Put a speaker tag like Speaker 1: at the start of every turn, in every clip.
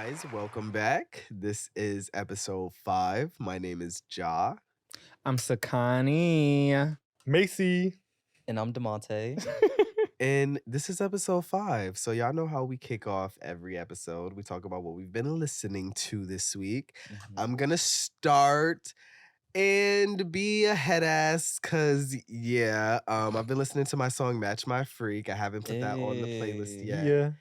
Speaker 1: guys, welcome back. This is episode 5. My name is Ja.
Speaker 2: I'm Sakani.
Speaker 3: Macy.
Speaker 4: And I'm DeMonte.
Speaker 1: And this is episode 5. So y'all know how we kick off every episode. We talk about what we've been listening to this week. I'm gonna start and be a head ass because I've been listening to my song Match My Freak. I haven't put that on the playlist yet.
Speaker 3: Yeah.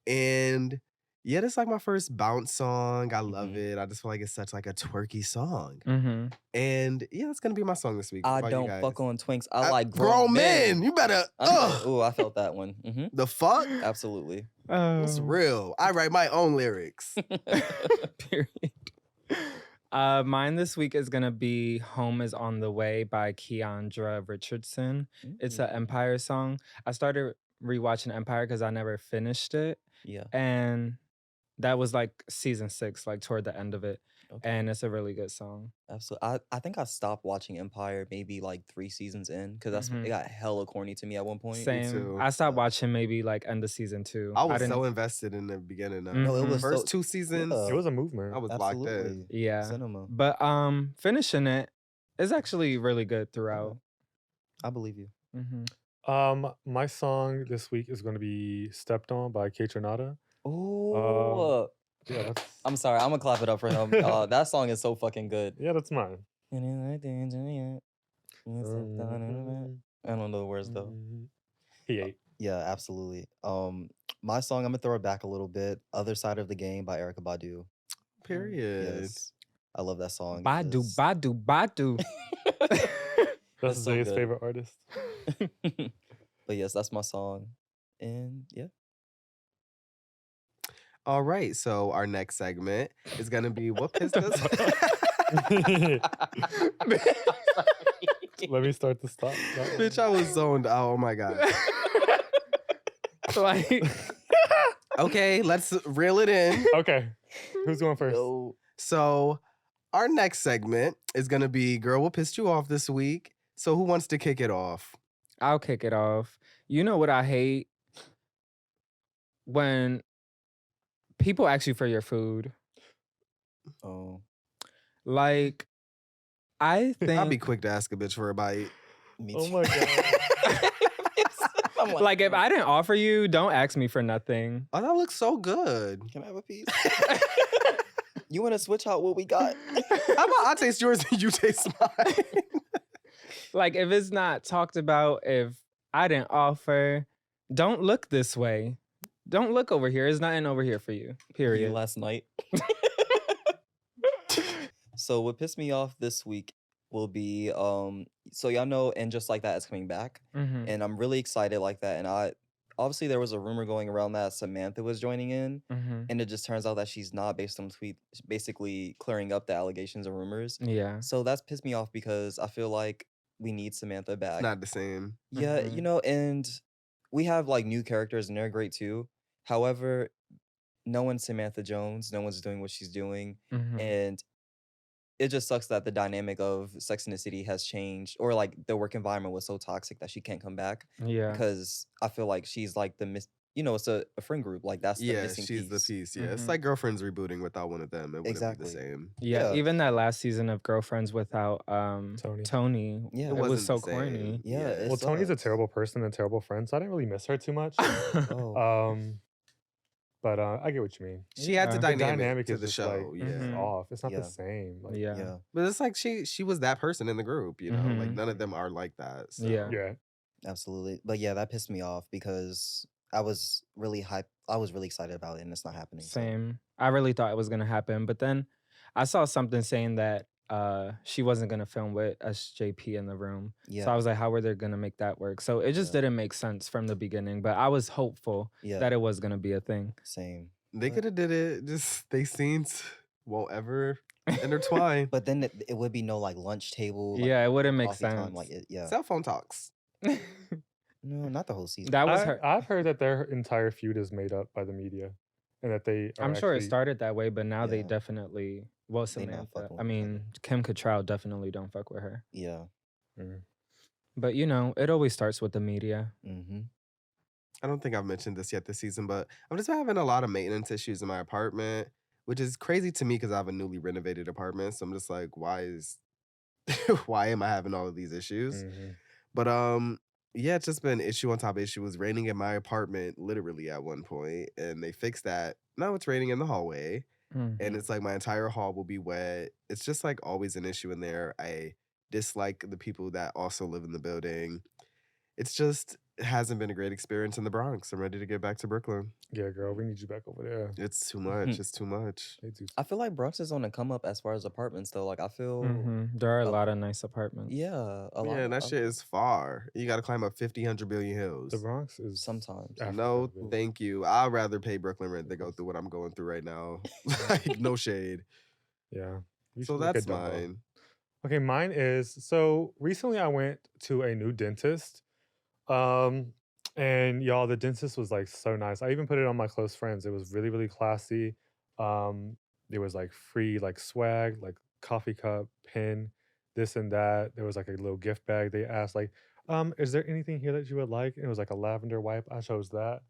Speaker 1: And yeah, it's like my first bounce song. I love it. I just feel like it's such like a twerky song.
Speaker 2: Mm-hmm.
Speaker 1: And yeah, that's gonna be my song this week. What
Speaker 4: I
Speaker 1: about you
Speaker 4: don't
Speaker 1: guys?
Speaker 4: fuck on twinks. I like
Speaker 1: grown men. You better.
Speaker 4: Oh, I felt that one.
Speaker 1: The fuck?
Speaker 4: Absolutely.
Speaker 1: It's real. I write my own lyrics.
Speaker 2: Period. Mine this week is gonna be "Home Is on the Way" by Keandra Richardson. It's an Empire song. I started rewatching Empire because I never finished it,
Speaker 4: Yeah.
Speaker 2: and that was like season 6, like toward the end of it.
Speaker 4: Okay.
Speaker 2: And it's a really good song.
Speaker 4: Absolutely. I think I stopped watching Empire maybe like 3 seasons in because it got hella corny to me at one point.
Speaker 2: Same.
Speaker 1: too.
Speaker 2: I stopped watching maybe like end of season 2.
Speaker 1: I was
Speaker 2: didn't-
Speaker 1: so invested in the beginning.
Speaker 4: No, it was
Speaker 1: First 2 seasons.
Speaker 4: Yeah.
Speaker 3: It was a movement.
Speaker 1: I was locked in.
Speaker 4: Absolutely.
Speaker 2: Yeah.
Speaker 4: Cinema.
Speaker 2: But finishing it is actually really good throughout.
Speaker 4: I believe you.
Speaker 2: Mm-hmm.
Speaker 3: My song this week is going to be "Stepped On" by K Tronada.
Speaker 4: Oh.
Speaker 3: Yeah, that's
Speaker 4: I'm sorry. I'm gonna clap it up for him. That song is so fucking good.
Speaker 3: yeah, that's mine.
Speaker 4: I don't know the words though.
Speaker 3: He ate.
Speaker 4: Yeah, absolutely. My song, I'm gonna throw it back a little bit. "Other Side of the Game" by Erykah Badu.
Speaker 1: Period.
Speaker 4: Yes, I love that song.
Speaker 2: Badu,
Speaker 4: because-
Speaker 2: Badu.
Speaker 3: That's
Speaker 4: so
Speaker 3: Zay's
Speaker 4: good.
Speaker 3: favorite artist.
Speaker 4: But yes, that's my song, and yeah.
Speaker 1: All right. So our next segment is gonna be what pissed us.
Speaker 3: Let me start the stop.
Speaker 1: Bitch, I was zoned out. Oh my god.
Speaker 2: Like,
Speaker 1: Okay, let's reel it in.
Speaker 3: Okay, who's going first?
Speaker 4: Yo,
Speaker 1: So our next segment is gonna be "Girl, what pissed you off this week?" So who wants to kick it off?
Speaker 2: I'll kick it off. You know what I hate? When people ask you for your food.
Speaker 4: oh,
Speaker 2: Like, I think
Speaker 1: I'll be quick to ask a bitch for a bite.
Speaker 4: me
Speaker 3: Oh
Speaker 4: too.
Speaker 3: my god.
Speaker 4: I'm
Speaker 2: like if I didn't offer you, don't ask me for nothing.
Speaker 1: Oh, that looks so good.
Speaker 4: can I have a piece? You want to switch out what we got?
Speaker 1: How about I taste yours and you taste mine?
Speaker 2: Like if it's not talked about, if I didn't offer, don't look this way. Don't look over here. There's nothing over here for you. Period.
Speaker 4: Last night. So what pissed me off this week will be so y'all know And Just Like That is coming back,
Speaker 2: Mhm.
Speaker 4: and I'm really excited like that. And I obviously there was a rumor going around that Samantha was joining in,
Speaker 2: Mhm.
Speaker 4: and it just turns out that she's not, based on tweet basically clearing up the allegations and rumors.
Speaker 2: Yeah.
Speaker 4: So that's pissed me off because I feel like we need Samantha back.
Speaker 1: Not the same.
Speaker 4: Yeah,
Speaker 2: Mhm.
Speaker 4: you know, and we have like new characters and they're great too. However, no one's Samantha Jones. No one's doing what she's doing.
Speaker 2: Mhm.
Speaker 4: And it just sucks that the dynamic of Sex and the City has changed, or like the work environment was so toxic that she can't come back.
Speaker 2: Yeah.
Speaker 4: Because I feel like she's like it's a friend group. Like that's the
Speaker 1: Yeah,
Speaker 4: missing
Speaker 1: she's
Speaker 4: piece.
Speaker 1: the piece. Yeah, it's
Speaker 2: Mhm.
Speaker 1: like Girlfriends rebooting without one of them. It wouldn't
Speaker 4: Exactly.
Speaker 1: be the same.
Speaker 2: Yeah,
Speaker 4: Yeah.
Speaker 2: even that last season of Girlfriends without Tony,
Speaker 4: Yeah.
Speaker 2: it
Speaker 4: It
Speaker 2: was
Speaker 1: wasn't
Speaker 2: so
Speaker 1: the same.
Speaker 2: corny.
Speaker 4: Yeah,
Speaker 1: Yeah.
Speaker 4: it
Speaker 3: Well, Tony's a
Speaker 4: sucks.
Speaker 3: terrible person and terrible friend, so I didn't really miss her too much.
Speaker 4: Oh.
Speaker 3: But I get what you mean.
Speaker 1: She had the
Speaker 2: Yeah.
Speaker 3: The
Speaker 1: dynamic,
Speaker 3: dynamic
Speaker 1: to
Speaker 3: is
Speaker 1: the
Speaker 3: just
Speaker 1: show.
Speaker 3: like
Speaker 1: Yeah.
Speaker 2: Mhm.
Speaker 3: off. It's not
Speaker 4: Yeah.
Speaker 3: the same. Like,
Speaker 2: Yeah.
Speaker 4: Yeah.
Speaker 1: But it's like she was that person in the group, you know? Like
Speaker 2: Mhm.
Speaker 1: none of them are like that. So.
Speaker 2: Yeah.
Speaker 3: yeah.
Speaker 4: Absolutely. But yeah, that pissed me off because I was really hyped. I was really excited about it, and it's not happening. so-
Speaker 2: Same. I really thought it was gonna happen, but then I saw something saying that she wasn't gonna film with SJP in the room.
Speaker 4: Yeah.
Speaker 2: So I was like, how were they gonna make that work? So it just
Speaker 4: Yeah.
Speaker 2: didn't make sense from the beginning. But I was hopeful
Speaker 4: Yeah.
Speaker 2: that it was gonna be a thing.
Speaker 4: Same.
Speaker 1: They
Speaker 4: But-
Speaker 1: could have did it. Just they scenes won't ever intertwine.
Speaker 4: But then it would be no like lunch table. Like,
Speaker 2: Yeah, it wouldn't make
Speaker 4: coffee time,
Speaker 2: sense.
Speaker 4: Like yeah.
Speaker 1: Cell phone talks.
Speaker 4: No, not the whole season.
Speaker 2: That was her.
Speaker 3: I've heard that their entire feud is made up by the media, and that they. Are
Speaker 2: I'm sure it
Speaker 3: actually-
Speaker 2: started that way, but now they
Speaker 4: Yeah.
Speaker 2: definitely. Well,
Speaker 4: They not
Speaker 2: Samantha.
Speaker 4: fucking
Speaker 2: I
Speaker 4: with each other.
Speaker 2: mean, Kim Cattrall definitely don't fuck with her.
Speaker 4: Yeah.
Speaker 3: Mm.
Speaker 2: But you know, it always starts with the media.
Speaker 4: Mm-hmm.
Speaker 1: I don't think I've mentioned this yet this season, but I'm just having a lot of maintenance issues in my apartment. which is crazy to me because I have a newly renovated apartment. So I'm just like, why am I having all of these issues? But yeah, it's just been issue on top of issue. It was raining in my apartment literally at one point, and they fixed that. Now it's raining in the hallway, and it's like my entire hall will be wet. It's just like always an issue in there. I dislike the people that also live in the building. It's just it hasn't been a great experience in the Bronx. I'm ready to get back to Brooklyn.
Speaker 3: Yeah, girl, we need you back over there.
Speaker 1: It's too much. It's too much.
Speaker 4: I feel like Bronx is on the come up as far as apartments though. Like I feel
Speaker 2: There are a lot of nice apartments.
Speaker 4: yeah, a lot.
Speaker 1: Yeah, and that shit is far. You got to climb up 50, 100 billion hills.
Speaker 3: The Bronx is
Speaker 4: sometimes.
Speaker 3: Africa,
Speaker 1: No,
Speaker 3: bitch.
Speaker 1: thank you. I'd rather pay Brooklyn rent than go through what I'm going through right now. Like, no shade.
Speaker 3: Yeah. You
Speaker 1: So
Speaker 3: should look
Speaker 1: that's
Speaker 3: at Dumbo.
Speaker 1: mine.
Speaker 3: Okay, mine is so recently I went to a new dentist. And y'all, the dentist was like so nice. I even put it on my close friends. It was really, really classy. There was like free like swag, like coffee cup, pen, this and that. There was like a little gift bag. They asked like, is there anything here that you would like? And it was like a lavender wipe. I chose that.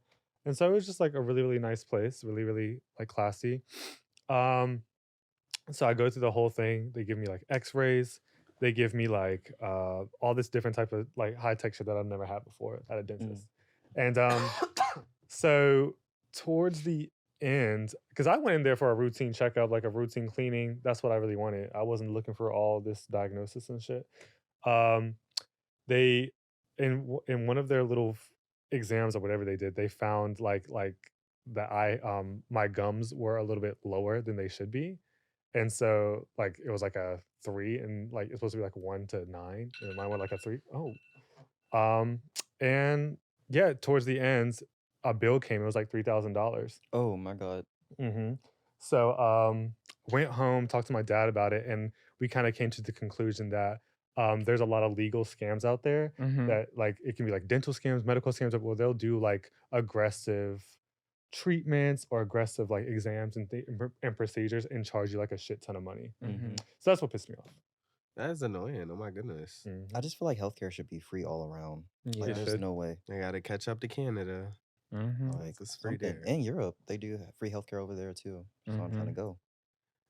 Speaker 3: And so it was just like a really, really nice place, really, really like classy. So I go through the whole thing. They give me like x-rays. They give me like all this different type of like high tech shit that I've never had before at a dentist. And so towards the end, because I went in there for a routine checkup, like a routine cleaning. That's what I really wanted. I wasn't looking for all this diagnosis and shit. They in one of their little exams or whatever they did, they found like that my gums were a little bit lower than they should be. And so like it was like a 3 and like it's supposed to be like 1 to 9 and mine went like a 3. And yeah, towards the end a bill came. It was like $3,000.
Speaker 4: Oh my god.
Speaker 3: So went home, talked to my dad about it, and we kind of came to the conclusion that there's a lot of legal scams out there that like it can be like dental scams, medical scams, where they'll do like aggressive treatments or aggressive like exams and procedures and charge you like a shit ton of money. So that's what pissed me off.
Speaker 1: That is annoying. Oh my goodness.
Speaker 4: I just feel like healthcare should be free all around.
Speaker 2: Yeah.
Speaker 4: Like, there's no way.
Speaker 1: I got to catch up to Canada.
Speaker 4: Like
Speaker 1: It's free there.
Speaker 4: And Europe, they do have free healthcare over there too. So I'm trying to go.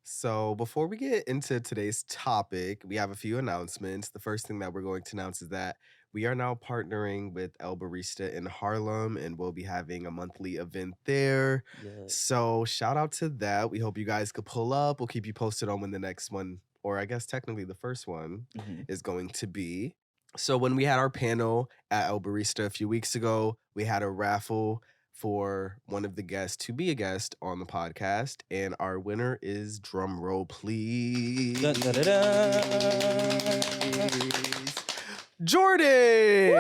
Speaker 1: So before we get into today's topic, we have a few announcements. The first thing that we're going to announce is that we are now partnering with El Barista in Harlem, and we'll be having a monthly event there. So shout out to that. We hope you guys could pull up. We'll keep you posted on when the next one, or I guess technically the first one, is going to be. So when we had our panel at El Barista a few weeks ago, we had a raffle for one of the guests to be a guest on the podcast, and our winner is, drum roll please, Jordan.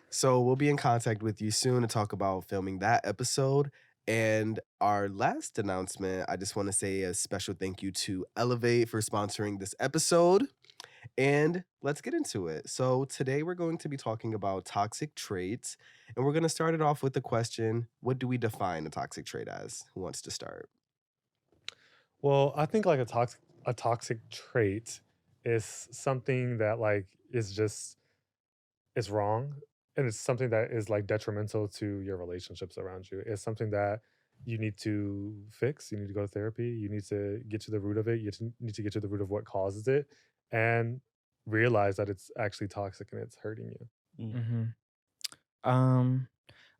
Speaker 1: So we'll be in contact with you soon to talk about filming that episode. And our last announcement, I just want to say a special thank you to Elevate for sponsoring this episode. And let's get into it. So today we're going to be talking about toxic traits. And we're going to start it off with the question, what do we define a toxic trait as? Who wants to start?
Speaker 3: Well, I think like a toxic trait is something that like is just it's wrong, and it's something that is like detrimental to your relationships around you. It's something that you need to fix. You need to go to therapy. You need to get to the root of it. You need to get to the root of what causes it and realize that it's actually toxic and it's hurting you.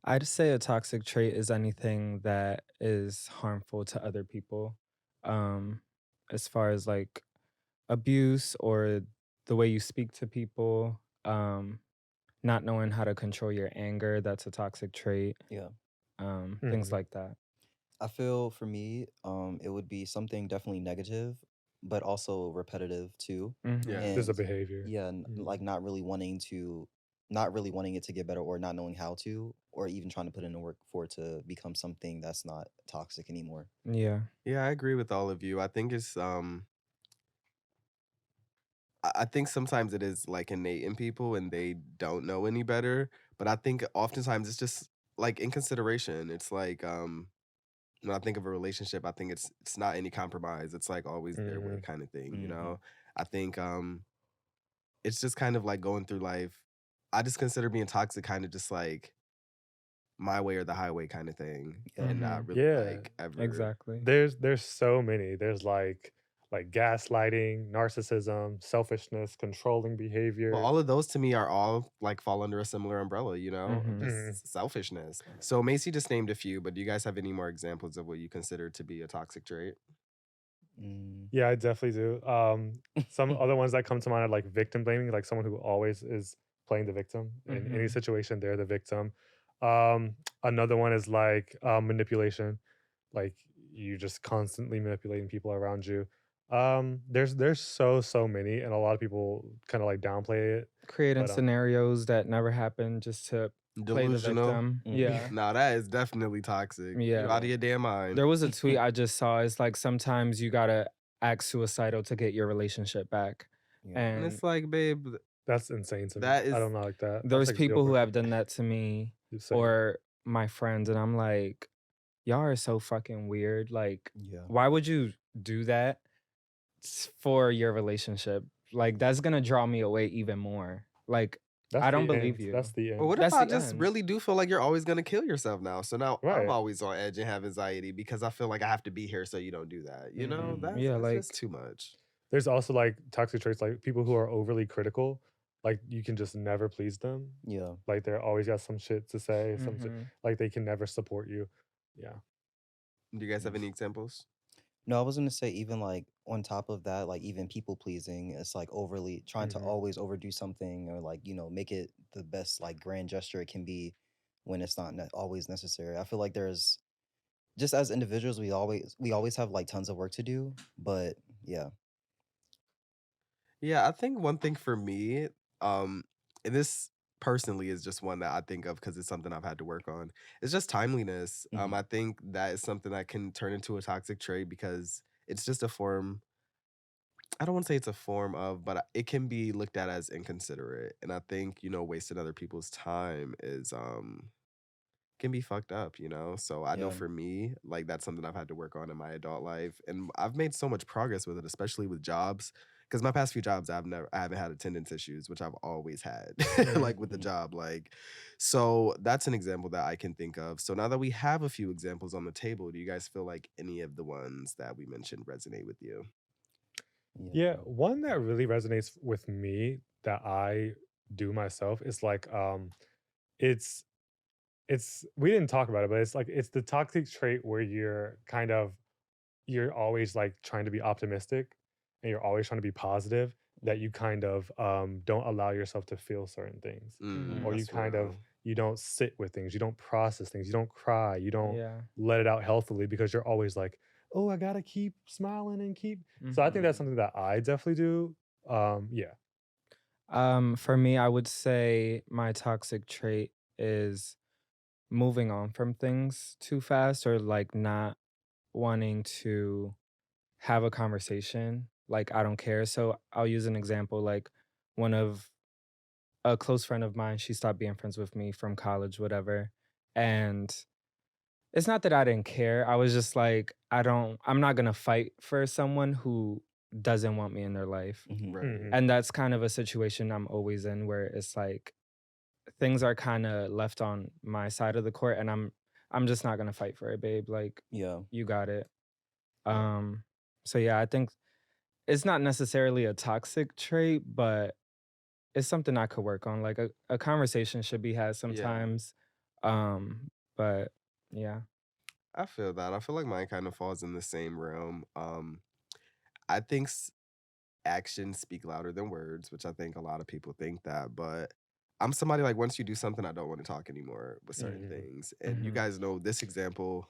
Speaker 2: I'd say a toxic trait is anything that is harmful to other people. As far as like abuse or the way you speak to people, not knowing how to control your anger, that's a toxic trait.
Speaker 4: Yeah.
Speaker 2: Things like that.
Speaker 4: I feel for me, it would be something definitely negative, but also repetitive too.
Speaker 1: Yeah.
Speaker 3: There's a behavior.
Speaker 4: Yeah, like not really wanting it to get better, or not knowing how to, or even trying to put in the work for it to become something that's not toxic anymore.
Speaker 2: Yeah.
Speaker 1: Yeah, I agree with all of you. I think it's I think sometimes it is like innate in people and they don't know any better. But I think oftentimes it's just like inconsideration. It's like when I think of a relationship, I think it's not any compromise. It's like always their way kind of thing, you know? I think it's just kind of like going through life. I just consider being toxic kind of just like my way or the highway kind of thing, and not really
Speaker 3: Yeah.
Speaker 1: like ever.
Speaker 2: Exactly.
Speaker 3: There's so many. There's like gaslighting, narcissism, selfishness, controlling behavior.
Speaker 1: But all of those to me are all like fall under a similar umbrella, you know, of
Speaker 2: Mhm.
Speaker 1: just selfishness. So Macy just named a few, but do you guys have any more examples of what you consider to be a toxic trait?
Speaker 3: Yeah, I definitely do. Some other ones that come to mind are like victim blaming, like someone who always is playing the victim in any
Speaker 2: Mhm.
Speaker 3: situation. They're the victim. Another one is like manipulation, like you just constantly manipulating people around you. There's so many, and a lot of people kind of like downplay it.
Speaker 2: Creating
Speaker 3: But
Speaker 2: scenarios that never happened just to play the
Speaker 1: Delusional.
Speaker 2: victim.
Speaker 4: Mhm.
Speaker 2: Yeah.
Speaker 1: Nah, that is definitely toxic.
Speaker 2: Yeah.
Speaker 1: You out of your damn mind.
Speaker 2: There was a tweet I just saw. It's like sometimes you gotta act suicidal to get your relationship back.
Speaker 4: Yeah.
Speaker 1: And
Speaker 2: And
Speaker 1: it's like, babe,
Speaker 3: that's insane to me.
Speaker 1: That is-
Speaker 3: I don't know like that.
Speaker 2: there's
Speaker 3: That's like
Speaker 2: people who
Speaker 3: deal
Speaker 2: have done that to me
Speaker 3: breaker.
Speaker 2: or my friends, and I'm like, y'all are so fucking weird. Like,
Speaker 4: Yeah.
Speaker 2: why would you do that for your relationship? Like, that's gonna draw me away even more. Like,
Speaker 3: That's
Speaker 2: I don't
Speaker 3: the
Speaker 2: believe
Speaker 3: end.
Speaker 2: you.
Speaker 3: That's the end.
Speaker 1: Or what
Speaker 2: That's
Speaker 1: if I
Speaker 2: the
Speaker 1: just
Speaker 2: end.
Speaker 1: really do feel like you're always gonna kill yourself now? So now
Speaker 3: Right.
Speaker 1: I'm always on edge and have anxiety because I feel like I have to be here so you don't do that. You know,
Speaker 3: Mhm.
Speaker 1: that's,
Speaker 2: Yeah,
Speaker 1: that's
Speaker 2: like-
Speaker 1: just too much.
Speaker 3: There's also like toxic traits, like people who are overly critical. Like you can just never please them.
Speaker 4: Yeah.
Speaker 3: Like they're always got some shit to say. Some shit,
Speaker 2: Mhm.
Speaker 3: like they can never support you. Yeah.
Speaker 1: Do you guys have
Speaker 4: Yes.
Speaker 1: any examples?
Speaker 4: No, I was gonna say even like on top of that, like even people pleasing, it's like overly trying to
Speaker 3: Mhm.
Speaker 4: always overdo something or like make it the best like grand gesture it can be when it's not always necessary. I feel like there's just as individuals we always have like tons of work to do, but yeah.
Speaker 1: Yeah, I think one thing for me, and this personally is just one that I think of because it's something I've had to work on. It's just timeliness.
Speaker 4: Mhm.
Speaker 1: I think that is something that can turn into a toxic trait because it's just a form. I don't want to say it's a form of, but it can be looked at as inconsiderate. And I think, wasting other people's time is can be fucked up, So I know
Speaker 4: Yeah.
Speaker 1: for me, like that's something I've had to work on in my adult life. And I've made so much progress with it, especially with jobs. Because my past few jobs, I haven't had attendance issues, which I've always had, like with the
Speaker 4: Mhm.
Speaker 1: job. Like, so that's an example that I can think of. So now that we have a few examples on the table, do you guys feel like any of the ones that we mentioned resonate with you?
Speaker 3: Yeah. One that really resonates with me that I do myself is like it's we didn't talk about it, but it's like it's the toxic trait where you're always like trying to be optimistic and you're always trying to be positive, that you kind of don't allow yourself to feel certain things, or you
Speaker 1: That's
Speaker 3: kind of
Speaker 1: real.
Speaker 3: you don't sit with things, you don't process things, you don't cry, you don't
Speaker 2: Yeah.
Speaker 3: let it out healthily because you're always like, oh, I gotta keep smiling and keep. So I think that's
Speaker 1: Mhm.
Speaker 3: something that I definitely do. Yeah.
Speaker 2: For me, I would say my toxic trait is moving on from things too fast or like not wanting to have a conversation. Like, I don't care. So I'll use an example. Like, one of a close friend of mine, she stopped being friends with me from college, whatever. And it's not that I didn't care. I was just like, I'm not going to fight for someone who doesn't want me in their life.
Speaker 4: Mhm.
Speaker 1: Right.
Speaker 3: Mhm.
Speaker 2: And that's kind of a situation I'm always in where it's like things are kind of left on my side of the court, and I'm just not going to fight for it, babe. Like,
Speaker 4: Yeah.
Speaker 2: you got it.
Speaker 4: Yeah.
Speaker 2: So yeah, I think it's not necessarily a toxic trait, but it's something I could work on. Like a conversation should be had sometimes. But yeah.
Speaker 1: I feel that. I feel like mine kind of falls in the same realm. I think actions speak louder than words, which I think a lot of people think that, but I'm somebody like once you do something, I don't want to talk anymore with certain
Speaker 3: Mhm.
Speaker 1: things. And you
Speaker 2: Mhm.
Speaker 1: guys know this example.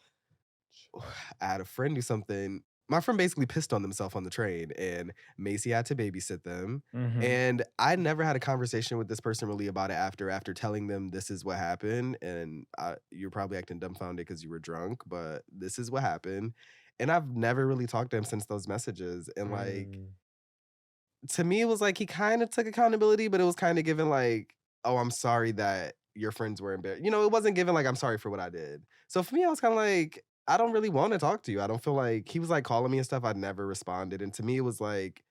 Speaker 1: I had a friend do something. My friend basically pissed on themselves on the train, and Macy had to babysit them.
Speaker 2: Mhm.
Speaker 1: And I never had a conversation with this person really about it after telling them this is what happened. And you're probably acting dumbfounded because you were drunk, but this is what happened. And I've never really talked to him since those messages. And like,
Speaker 3: Mm.
Speaker 1: to me, it was like he kind of took accountability, but it was kind of given like, oh, I'm sorry that your friends were embarrassed. It wasn't given like, I'm sorry for what I did. So for me, I was kind of like, I don't really want to talk to you. I don't feel like he was like calling me and stuff. I'd never responded. And to me, it was like,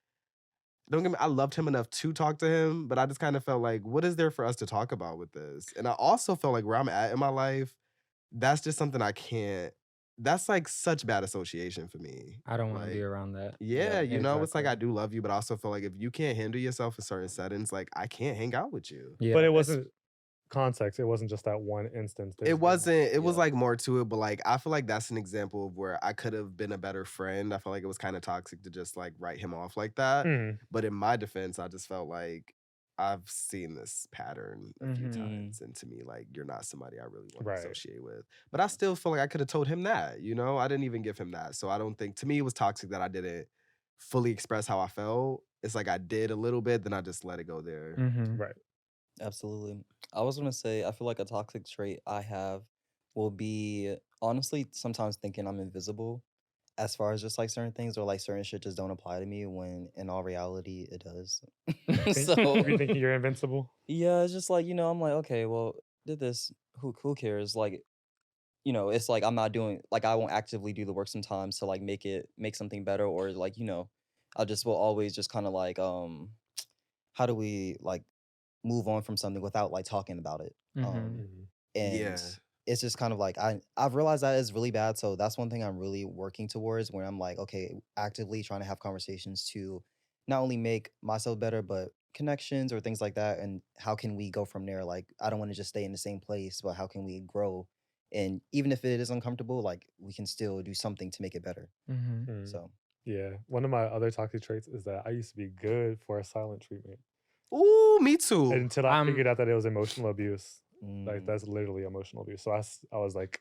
Speaker 1: don't get me, I loved him enough to talk to him, but I just kind of felt like, what is there for us to talk about with this? And I also felt like where I'm at in my life, that's just something I can't. That's like such bad association for me.
Speaker 2: I don't want to be
Speaker 1: Like,
Speaker 2: around that.
Speaker 1: yeah, you know, it's like I
Speaker 2: Exactly.
Speaker 1: do love you, but I also feel like if you can't handle yourself in certain settings, like I can't hang out with you.
Speaker 2: Yeah,
Speaker 3: But it
Speaker 2: it's-
Speaker 3: wasn't context. It wasn't just that one instance.
Speaker 1: It
Speaker 3: There's been-
Speaker 1: wasn't, it was
Speaker 4: Yeah.
Speaker 1: like more to it, but like I feel like that's an example of where I could have been a better friend. I feel like it was kind of toxic to just like write him off like that.
Speaker 3: Mhm.
Speaker 1: But in my defense, I just felt like I've seen this pattern a few
Speaker 2: Mhm.
Speaker 1: times. And to me, like, you're not somebody I really want
Speaker 3: Right.
Speaker 1: to associate with. But I still feel like I could have told him that, you know? I didn't even give him that. So I don't think, to me, it was toxic that I didn't fully express how I felt. It's like I did a little bit, then I just let it go there.
Speaker 2: Mhm.
Speaker 3: Right.
Speaker 4: Absolutely. I was gonna say, I feel like a toxic trait I have will be honestly sometimes thinking I'm invisible as far as just like certain things or like certain shit just don't apply to me when in all reality it does. So
Speaker 3: You thinking you're invincible?
Speaker 4: yeah, it's just like, I'm like, okay, well, did this, who cares? Like, it's like I'm not doing like I won't actively do the work sometimes to like make something better or like, I just will always just kind of like how do we like move on from something without like talking about it.
Speaker 2: Mhm.
Speaker 3: Mhm.
Speaker 4: And
Speaker 1: Yeah.
Speaker 4: it's just kind of like I've realized that is really bad. So that's one thing I'm really working towards where I'm like, okay, actively trying to have conversations to not only make myself better, but connections or things like that. And how can we go from there? Like, I don't want to just stay in the same place, but how can we grow? And even if it is uncomfortable, like we can still do something to make it better.
Speaker 2: Mhm.
Speaker 3: Mm.
Speaker 4: So
Speaker 3: Yeah. One of my other toxic traits is that I used to be good for a silent treatment
Speaker 1: Ooh, me too.
Speaker 3: until I
Speaker 2: I'm-
Speaker 3: figured out that it was emotional abuse.
Speaker 4: mm,
Speaker 3: Like that's literally emotional abuse. So I was like,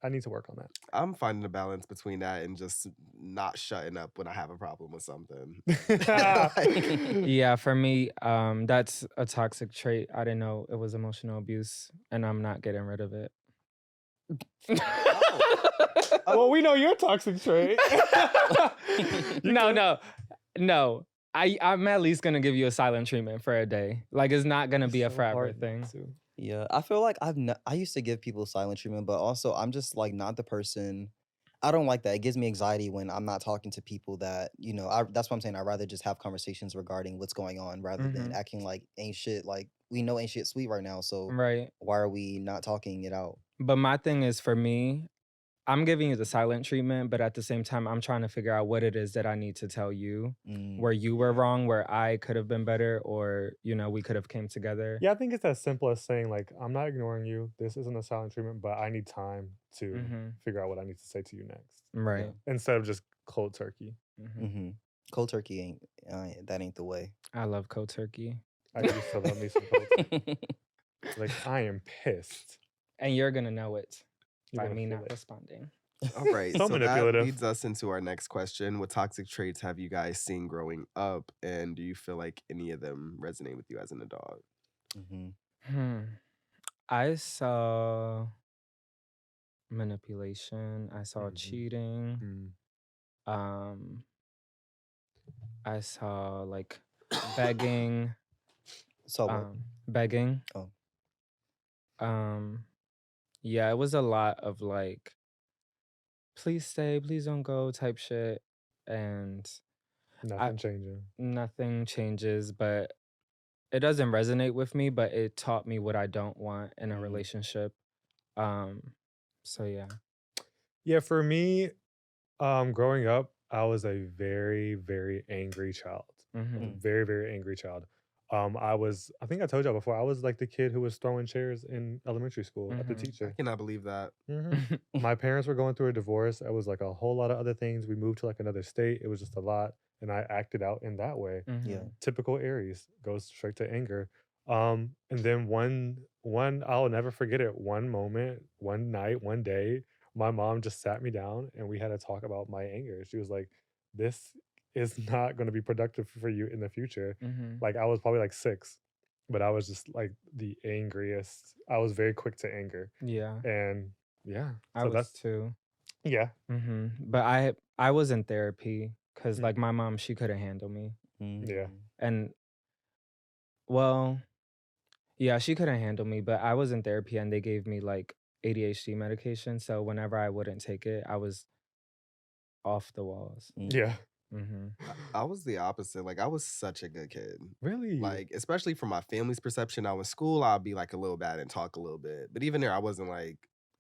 Speaker 3: I need to work on
Speaker 1: I'm finding a balance between that and just not shutting up when I have a problem with something.
Speaker 3: that.
Speaker 1: Like,
Speaker 2: Yeah, for me, that's a toxic trait. I didn't know it was emotional abuse, and I'm not getting rid of it.
Speaker 3: Well, we know your toxic trait. You
Speaker 2: No,
Speaker 3: can-
Speaker 2: no. I'm at least gonna give you a silent treatment for a day. Like it's not gonna be a
Speaker 3: So
Speaker 2: forever
Speaker 3: hard
Speaker 2: thing.
Speaker 3: not to.
Speaker 4: yeah, I feel like I used to give people silent treatment, but also I'm just like not the person. I don't like that. It gives me anxiety when I'm not talking to people that, that's what I'm saying. I'd rather just have conversations regarding what's going on rather than
Speaker 2: Mhm.
Speaker 4: acting like ain't shit. Like we know ain't shit sweet right now. So
Speaker 2: Right.
Speaker 4: why are we not talking it out?
Speaker 2: But my thing is for me, I'm giving you the silent treatment, but at the same time, I'm trying to figure out what it is that I need to tell you, where you were wrong, where I could have been better, or we could have came together.
Speaker 3: Yeah, I think it's as simple as saying like, I'm not ignoring you. This isn't a silent treatment, but I need time to
Speaker 2: Mhm.
Speaker 3: figure out what I need to say to you next,
Speaker 2: Right.
Speaker 3: instead of just cold turkey.
Speaker 2: Mhm.
Speaker 4: Cold turkey that ain't the way.
Speaker 2: I love cold turkey,
Speaker 3: I used to love me some cold turkey. Like I am pissed.
Speaker 2: and you're gonna know it
Speaker 3: You're
Speaker 2: by
Speaker 3: gonna
Speaker 2: me
Speaker 3: feel
Speaker 2: not
Speaker 3: it.
Speaker 2: responding.
Speaker 1: all right.
Speaker 3: So
Speaker 1: So that
Speaker 3: manipulative.
Speaker 1: leads us into our next question. What toxic traits have you guys seen growing up? And do you feel like any of them resonate with you as an adult?
Speaker 4: Mhm.
Speaker 2: I saw manipulation. I saw
Speaker 3: Mhm.
Speaker 2: cheating.
Speaker 3: Mm.
Speaker 2: I saw like begging.
Speaker 4: So what?
Speaker 2: Begging.
Speaker 4: Oh.
Speaker 2: Yeah, it was a lot of like, please stay, please don't go type shit. And
Speaker 3: Nothing changing.
Speaker 2: nothing changes, but it doesn't resonate with me, but it taught me what I don't want in a relationship. So yeah.
Speaker 3: Yeah, for me, growing up, I was a very, very angry child.
Speaker 2: Mhm.
Speaker 3: Very, very angry child. I think I told y'all before, I was like the kid who was throwing chairs in elementary school at the
Speaker 2: Mhm.
Speaker 1: I
Speaker 3: teacher.
Speaker 1: cannot believe that.
Speaker 3: My parents were going through a divorce. It was like a whole lot of other things. We moved to like another state. It was just a lot. And I acted out in that way.
Speaker 4: Yeah.
Speaker 3: Typical Aries goes straight to anger. And then one I'll never forget it. One moment, one night, one day, my mom just sat me down and we had to talk about my anger. She was like, "This is not going to be productive for you in the future."
Speaker 2: Mhm.
Speaker 3: Like I was probably like 6, but I was just like the angriest. I was very quick to anger,
Speaker 2: Yeah,
Speaker 3: and yeah,
Speaker 2: I
Speaker 3: so
Speaker 2: was
Speaker 3: that's
Speaker 2: too.
Speaker 3: yeah.
Speaker 2: But I was in therapy because like
Speaker 3: Mm.
Speaker 2: my mom, she couldn't handle me.
Speaker 3: Yeah.
Speaker 2: And well, yeah, she couldn't handle me, but I was in therapy and they gave me like ADHD medication. So whenever I wouldn't take it, I was off the walls.
Speaker 3: Yeah.
Speaker 1: I was the opposite. Like, I was such a good kid.
Speaker 3: Really?
Speaker 1: Like, especially from my family's perception, I was in school, I'd be like a little bad and talk a little bit. But even there, I wasn't like,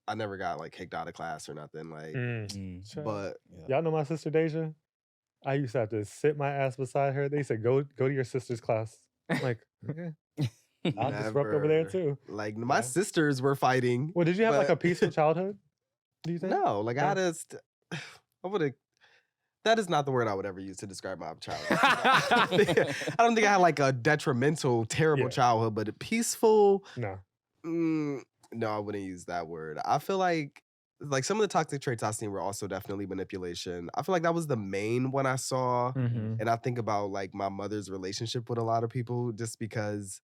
Speaker 1: I never got like kicked out of class or nothing. Like,
Speaker 3: Child.
Speaker 1: but
Speaker 4: Yeah.
Speaker 3: Y'all know my sister Deja? I used to have to sit my ass beside her. They said, go to your sister's class. I'm like, okay. I'll disrupt over there
Speaker 1: never.
Speaker 3: too.
Speaker 1: Like my
Speaker 3: Yeah.
Speaker 1: sisters were fighting.
Speaker 3: Well, did you have like
Speaker 1: but-
Speaker 3: a peaceful childhood? Do you think?
Speaker 1: No, like I
Speaker 3: No?
Speaker 1: had a. I would have. That is not the word I would ever use to describe my childhood. I don't think I had like a detrimental, terrible
Speaker 3: Yeah.
Speaker 1: childhood, but a peaceful.
Speaker 3: No.
Speaker 1: No, I wouldn't use that word. I feel like some of the toxic traits I seen were also definitely manipulation. I feel like that was the main one I saw.
Speaker 2: Mhm.
Speaker 1: And I think about like my mother's relationship with a lot of people just because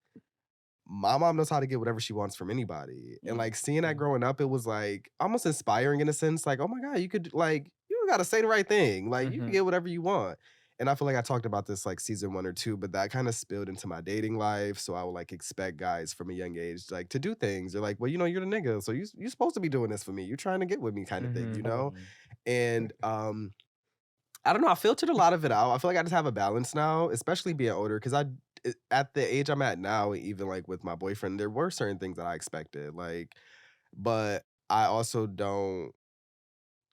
Speaker 1: my mom knows how to get whatever she wants from anybody. And like seeing that growing up, it was like almost inspiring in a sense. Like, oh my God, you could like, you don't gotta say the right thing. Like you can get whatever you want. And I feel like I talked about this like season 1 or 2, but that kind of spilled into my dating life. So I would like expect guys from a young age like to do things. They're like, well, you know, you're the nigga, so you're supposed to be doing this for me. You're trying to get with me, kind of thing, you know? And I don't know. I filtered a lot of it out. I feel like I just have a balance now, especially being older, because at the age I'm at now, even like with my boyfriend, there were certain things that I expected, like, but I also don't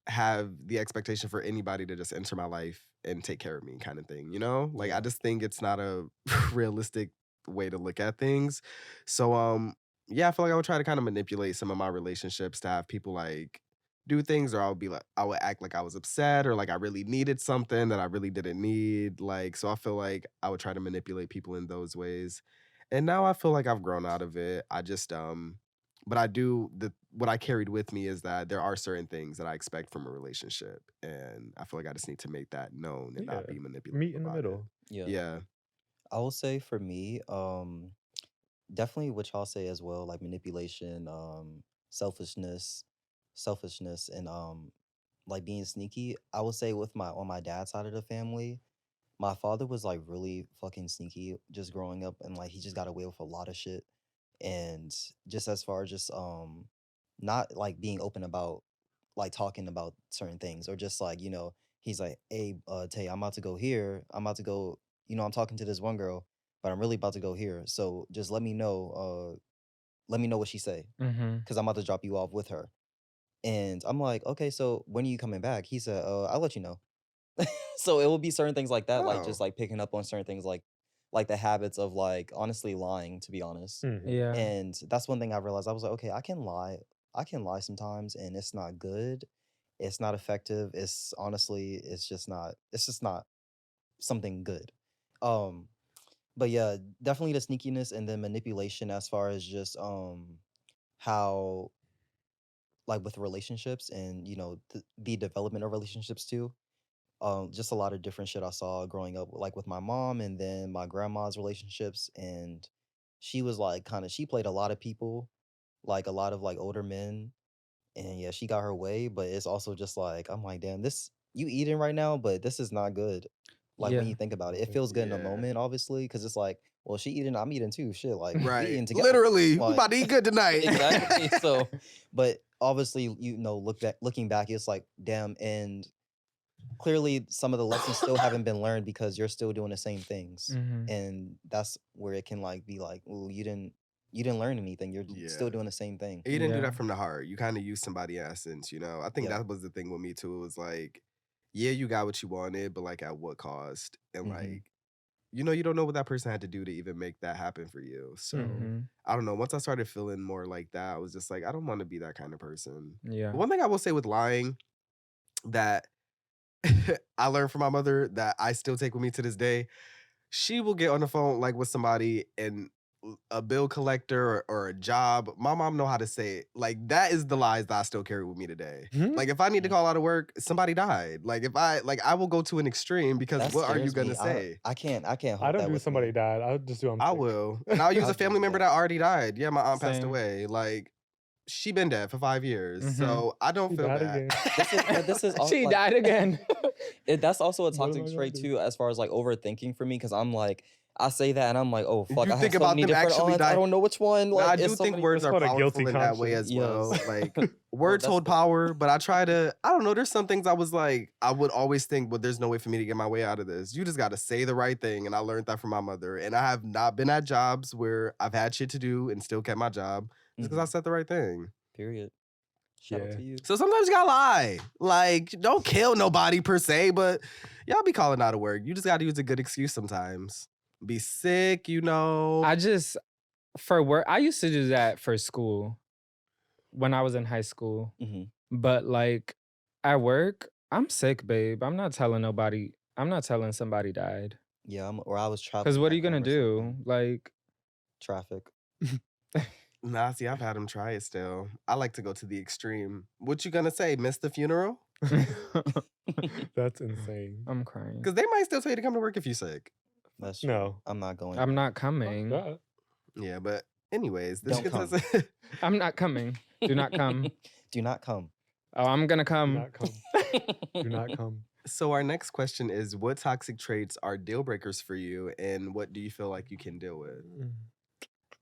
Speaker 1: have the expectation for anybody to just enter my life and take care of me, kind of thing, you know? Like, I just think it's not a realistic way to look at things. So, yeah, I feel like I would try to kind of manipulate some of my relationships to have people like do things, or I would act like I was upset or like I really needed something that I really didn't need. Like, so I feel like I would try to manipulate people in those ways. And now I feel like I've grown out of it. I just but what I carried with me is that there are certain things that I expect from a relationship. And I feel like I just need to make that known and not
Speaker 3: Yeah.
Speaker 1: be manipulative.
Speaker 3: Meet in the
Speaker 1: about it.
Speaker 3: middle.
Speaker 1: Yeah.
Speaker 4: I will say for me, definitely what y'all say as well, like manipulation, selfishness, and like being sneaky. I would say with my on my dad's side of the family, my father was like really fucking sneaky just growing up, and like he just got away with a lot of shit. And just as far as just not like being open about like talking about certain things, or just like, he's like, hey, Tay, I'm about to go here. I'm about to go, I'm talking to this one girl, but I'm really about to go here. So just let me know what she say,
Speaker 2: Mhm.
Speaker 4: because I'm about to drop you off with her. And I'm like, okay, so when are you coming back? He said, I'll let you know. So it will be certain things like that, like
Speaker 1: Oh.
Speaker 4: just like picking up on certain things, like the habits of like honestly lying, to be honest.
Speaker 2: Yeah.
Speaker 4: And that's one thing I realized. I was like, okay, I can lie sometimes, and it's not good. It's not effective. It's just not something good. But yeah, definitely the sneakiness and then manipulation as far as just how, like with relationships and the development of relationships too. Just a lot of different shit I saw growing up, like with my mom and then my grandma's relationships. And she was like she played a lot of people, like a lot of like older men. And yeah, she got her way, but it's also just like, I'm like, damn, this you eating right now, but this is not good. Like when
Speaker 2: Yeah.
Speaker 4: you think about it, it feels good in a
Speaker 1: Yeah.
Speaker 4: moment, obviously, because it's like, well, she eating, I'm eating too. Shit, like we
Speaker 1: Right.
Speaker 4: eating together.
Speaker 1: Literally, we
Speaker 4: Like,
Speaker 1: about to eat good tonight.
Speaker 4: exactly. So, but obviously, looking back, it's like, damn, and clearly some of the lessons still haven't been learned because you're still doing the same things.
Speaker 2: Mhm.
Speaker 4: And that's where it can like be like, well, you didn't learn anything. You're still
Speaker 1: Yeah.
Speaker 4: doing the same thing.
Speaker 1: You didn't do
Speaker 2: Yeah.
Speaker 1: that from the heart. You kind of used somebody in essence, you know? I think
Speaker 4: Yeah.
Speaker 1: that was the thing with me too. It was like, yeah, you got what you wanted, but like at what cost? And like, you don't know what that person had to do to even make that happen for you. So
Speaker 2: Mhm.
Speaker 1: I don't know. Once I started feeling more like that, I was just like, I don't want to be that kind of person.
Speaker 2: Yeah.
Speaker 1: But one thing I will say with lying that I learned from my mother that I still take with me to this day, she will get on the phone like with somebody and a bill collector or a job. My mom know how to say it. Like that is the lies that I still carry with me today. Like if I need to call out of work, somebody died. Like if I will go to an extreme because
Speaker 4: That
Speaker 1: what are you
Speaker 4: scares me.
Speaker 1: gonna say?
Speaker 4: I can't hold
Speaker 3: I
Speaker 4: that
Speaker 3: don't do
Speaker 4: with
Speaker 3: somebody
Speaker 4: me.
Speaker 3: died. I'll just do I'm
Speaker 1: I
Speaker 3: sick.
Speaker 1: will. And I'll use
Speaker 4: I'll
Speaker 1: a family
Speaker 4: do
Speaker 1: member
Speaker 4: that.
Speaker 1: that already died. Yeah, my aunt passed
Speaker 2: Same.
Speaker 1: away. Like she been dead for 5 years.
Speaker 2: Mhm.
Speaker 1: So I don't
Speaker 3: She
Speaker 1: feel
Speaker 3: died
Speaker 1: bad.
Speaker 3: again.
Speaker 4: This is
Speaker 2: She
Speaker 4: like,
Speaker 2: died again.
Speaker 4: that's also a
Speaker 3: What am I
Speaker 4: toxic
Speaker 3: gonna
Speaker 4: trait
Speaker 3: do?
Speaker 4: too, as far as like overthinking for me, because I'm like, I say that and I'm like, oh fuck,
Speaker 1: You
Speaker 4: I
Speaker 1: think
Speaker 4: have so
Speaker 1: about
Speaker 4: many
Speaker 1: them
Speaker 4: different
Speaker 1: actually
Speaker 4: aunts. I
Speaker 1: dying.
Speaker 4: don't know which one.
Speaker 1: No,
Speaker 4: Like,
Speaker 1: I do
Speaker 4: it's so
Speaker 1: think
Speaker 4: many
Speaker 1: words
Speaker 3: That's
Speaker 1: are
Speaker 3: called a
Speaker 1: powerful
Speaker 3: guilty
Speaker 1: in that way
Speaker 3: conscience.
Speaker 1: as well.
Speaker 4: Yes.
Speaker 1: Like words
Speaker 4: that's
Speaker 1: hold
Speaker 4: the-
Speaker 1: power, but I try to, I don't know, there's some things I was like, I would always think, well, there's no way for me to get my way out of this. You just got to say the right thing. And I learned that from my mother. And I have not been at jobs where I've had shit to do and still kept my job just because I said the right thing.
Speaker 4: Period. Shout out
Speaker 3: Yeah.
Speaker 4: to you.
Speaker 1: So sometimes you gotta lie. Like, don't kill nobody per se, but y'all be calling out of work. You just gotta use a good excuse sometimes. Be sick, you know.
Speaker 2: For work, I used to do that for school when I was in high school.
Speaker 4: Mhm.
Speaker 2: But like at work, I'm sick, babe. I'm not telling nobody. I'm not telling somebody died.
Speaker 4: Yeah, or I was traveling.
Speaker 2: Because what are you
Speaker 4: back
Speaker 2: gonna
Speaker 4: home or
Speaker 2: do?
Speaker 4: something.
Speaker 2: Like,
Speaker 4: Traffic.
Speaker 1: Nah, see, I've had him try it still. I like to go to the extreme. What you gonna say? Miss the funeral?
Speaker 3: That's insane.
Speaker 2: I'm crying.
Speaker 1: Because they might still tell you to come to work if you're sick.
Speaker 4: That's true.
Speaker 3: No.
Speaker 4: I'm not going.
Speaker 2: I'm not
Speaker 3: Fuck
Speaker 2: coming.
Speaker 3: that.
Speaker 1: Yeah, but anyways, this
Speaker 4: Don't
Speaker 1: gets
Speaker 4: come.
Speaker 1: us.
Speaker 2: I'm not coming. Do not come.
Speaker 4: Do not come.
Speaker 2: Oh, I'm gonna
Speaker 3: Do
Speaker 2: come.
Speaker 3: not come. Do not come.
Speaker 1: So our next question is, what toxic traits are deal breakers for you, and what do you feel like you can deal with?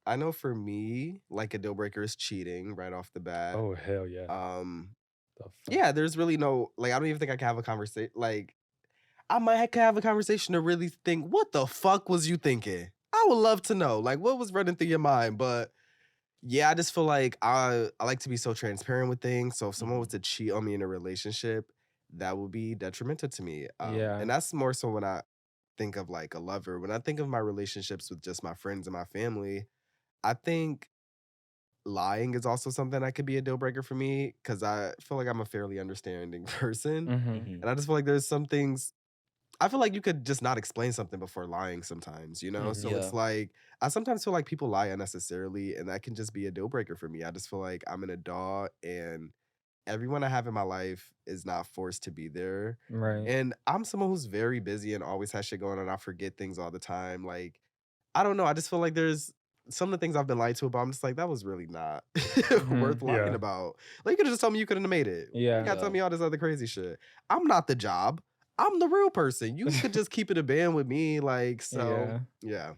Speaker 1: I know for me, like a deal breaker is cheating right off the bat.
Speaker 3: Oh hell yeah. The fuck?
Speaker 1: Yeah, there's really no, like, I don't even think I can have a conversation. Like, I might have a conversation to really think, what the fuck was you thinking? I would love to know, like, what was running through your mind? But yeah, I just feel like I like to be so transparent with things. So if someone was to cheat on me in a relationship, that would be detrimental to me.
Speaker 2: Yeah.
Speaker 1: And that's more so when I think of like a lover. When I think of my relationships with just my friends and my family, I think lying is also something that could be a deal breaker for me because I feel like I'm a fairly understanding person.
Speaker 2: Mhm.
Speaker 1: And I just feel like there's some things, I feel like you could just not explain something before lying sometimes, you know?
Speaker 3: Mhm.
Speaker 1: So it's
Speaker 4: Yeah.
Speaker 1: like, I sometimes feel like people lie unnecessarily, and that can just be a deal breaker for me. I just feel like I'm an adult, and everyone I have in my life is not forced to be there.
Speaker 2: Right.
Speaker 1: And I'm someone who's very busy and always has shit going on. I forget things all the time. Like, I don't know. I just feel like there's some of the things I've been lied to about. I'm just like, that was really not worth lying
Speaker 3: Yeah.
Speaker 1: about. Like, you could have just told me you couldn't have made it.
Speaker 2: Yeah.
Speaker 1: You got to
Speaker 4: Yeah.
Speaker 1: tell me all this other crazy shit. I'm not the job. I'm the real person. You could just keep it a band with me. Like, so, yeah.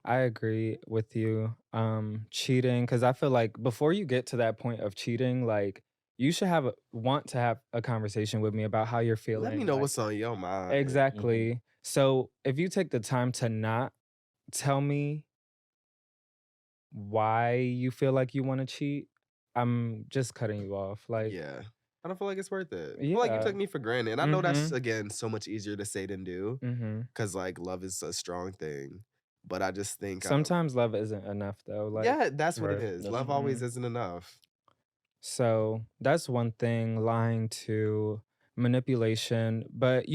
Speaker 2: I agree with you. Cheating, because I feel like before you get to that point of cheating, like you should want to have a conversation with me about how you're feeling.
Speaker 1: Let me know
Speaker 2: like-
Speaker 1: what's on your mind.
Speaker 2: exactly. So if you take the time to not tell me why you feel like you want to cheat, I'm just cutting you off. Like,
Speaker 1: Yeah. I don't feel like it's worth it. I feel like you
Speaker 2: Yeah.
Speaker 1: took me for granted. And I know that's,
Speaker 2: Mhm.
Speaker 1: again, so much easier to say than do
Speaker 2: mhm.
Speaker 1: because, like, love is a strong thing. But I just think.
Speaker 2: Sometimes love isn't enough though. Like,
Speaker 1: Yeah, that's what it
Speaker 3: Right.
Speaker 1: is.
Speaker 4: That's
Speaker 1: Love
Speaker 4: true.
Speaker 1: always isn't enough.
Speaker 2: so that's one thing, lying to manipulation. But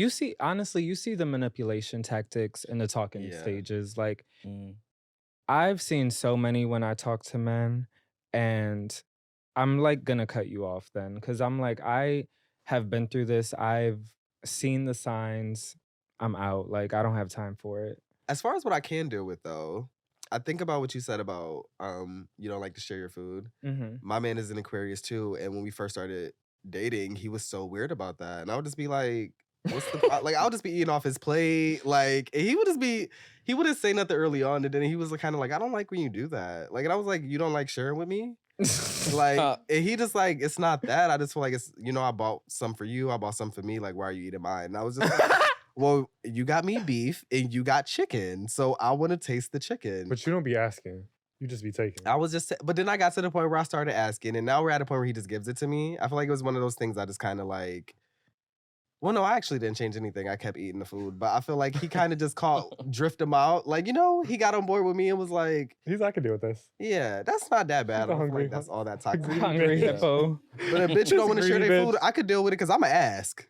Speaker 2: honestly, you see the manipulation tactics in the talking
Speaker 1: Yeah.
Speaker 2: stages. Like,
Speaker 4: Mm.
Speaker 2: I've seen so many when I talk to men, and I'm like gonna cut you off then because I'm like, I have been through this. I've seen the signs. I'm out. Like, I don't have time for it.
Speaker 1: As far as what I can deal with, though, I think about what you said about you don't like to share your food.
Speaker 2: Mm-hmm.
Speaker 1: My man is an Aquarius too, and when we first started dating, he was so weird about that, and I would just be like, "What's the like?" I would just be eating off his plate, like, and he wouldn't say nothing early on, and then he was kind of like, "I don't like when you do that," like, and I was like, "You don't like sharing with me?" Like, and he just like, "It's not that. I just feel like it's, I bought some for you, I bought some for me. Like, why are you eating mine?" And I was just like, well, you got me beef and you got chicken, so I want to taste the chicken.
Speaker 3: But you don't be asking. You just be taking.
Speaker 1: I was just, but then I got to the point where I started asking, and now we're at a point where he just gives it to me. I feel like it was one of those things I just kind of like. Well, no, I actually didn't change anything. I kept eating the food, but I feel like he kind of just drift him out. Like, he got on board with me and was like,
Speaker 3: I could deal with this.
Speaker 1: yeah, that's not that bad. I
Speaker 3: He's a
Speaker 1: don't feel
Speaker 3: hungry
Speaker 1: like that's all that
Speaker 3: hungry
Speaker 1: toxic.
Speaker 2: Hungry
Speaker 3: bitch.
Speaker 2: hippo.
Speaker 1: But a bitch who don't want to share
Speaker 3: Greedy
Speaker 1: their food,
Speaker 3: bitch.
Speaker 1: I could deal with it because I'm going to ask.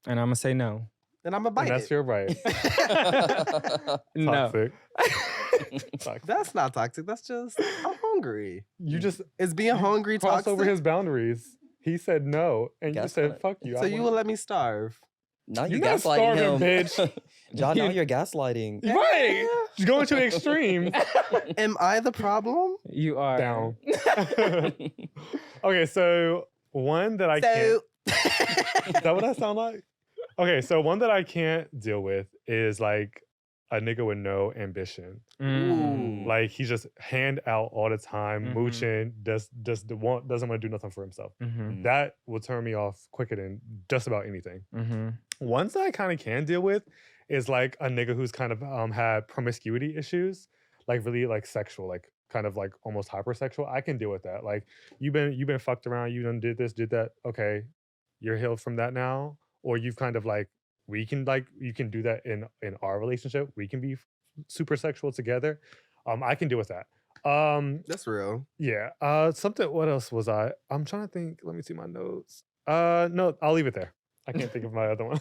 Speaker 2: And I'm gonna say no.
Speaker 1: And I'm going to bite
Speaker 3: And that's
Speaker 1: it.
Speaker 3: your right.
Speaker 2: No.
Speaker 3: Toxic. Toxic.
Speaker 1: That's not toxic. That's just, I'm hungry.
Speaker 3: You just
Speaker 1: Is being hungry
Speaker 3: crossed
Speaker 1: toxic?
Speaker 3: over his boundaries. He said no, and you said
Speaker 4: Gaslight.
Speaker 3: fuck you.
Speaker 1: So you will let me starve?
Speaker 4: Now
Speaker 3: You're
Speaker 4: you're
Speaker 3: not
Speaker 4: gaslighting
Speaker 3: starving,
Speaker 4: him.
Speaker 3: bitch.
Speaker 4: John, now you're gaslighting.
Speaker 3: Right. Just going to the extreme.
Speaker 1: Am I the problem?
Speaker 2: You are
Speaker 3: Down. Okay, so one that I can't. Is that what that sound like? Okay, so one that I can't deal with is like a nigga with no ambition.
Speaker 2: Mm.
Speaker 3: Like he's just hand out all the time,
Speaker 2: Mhm.
Speaker 3: mooching, doesn't want to do nothing for himself.
Speaker 2: Mm-hmm.
Speaker 3: That will turn me off quicker than just about anything.
Speaker 2: Mm-hmm.
Speaker 3: Ones that I kind of can deal with is like a nigga who's kind of had promiscuity issues, like really like sexual, like kind of like almost hypersexual, I can deal with that. Like you've been fucked around, you done did this, did that. Okay, you're healed from that now, or you've kind of like you can do that in our relationship. We can be super sexual together. I can deal with that.
Speaker 1: That's real.
Speaker 3: Yeah. Something. What else was I? I'm trying to think. Let me see my notes. No, I'll leave it there. I can't think of my other one.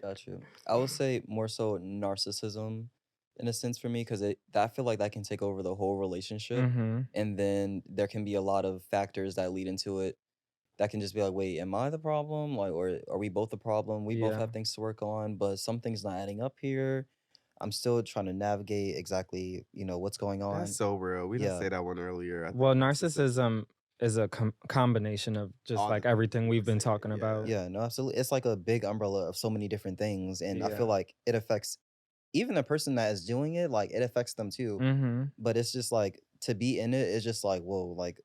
Speaker 4: Got you. I would say more so narcissism in a sense for me because I feel like that can take over the whole relationship.
Speaker 2: Mm-hmm.
Speaker 4: And then there can be a lot of factors that lead into it that can just be like, wait, am I the problem? Like, or are we both the problem? We both
Speaker 2: Yeah.
Speaker 4: have things to work on, but something's not adding up here. I'm still trying to navigate exactly, what's going on.
Speaker 1: That's so real. We didn't
Speaker 4: Yeah.
Speaker 1: say that one earlier. I
Speaker 2: Well,
Speaker 1: think
Speaker 2: narcissism is a combination of just
Speaker 1: All the
Speaker 2: like
Speaker 1: things
Speaker 2: everything
Speaker 1: we
Speaker 2: we've
Speaker 1: were
Speaker 2: been
Speaker 1: saying,
Speaker 2: talking
Speaker 1: yeah.
Speaker 2: about.
Speaker 4: Yeah, no, absolutely. It's like a big umbrella of so many different things. And I
Speaker 2: Yeah.
Speaker 4: feel like it affects even the person that is doing it, like it affects them too.
Speaker 2: Mm-hmm.
Speaker 4: But it's just like to be in it is just like, whoa, like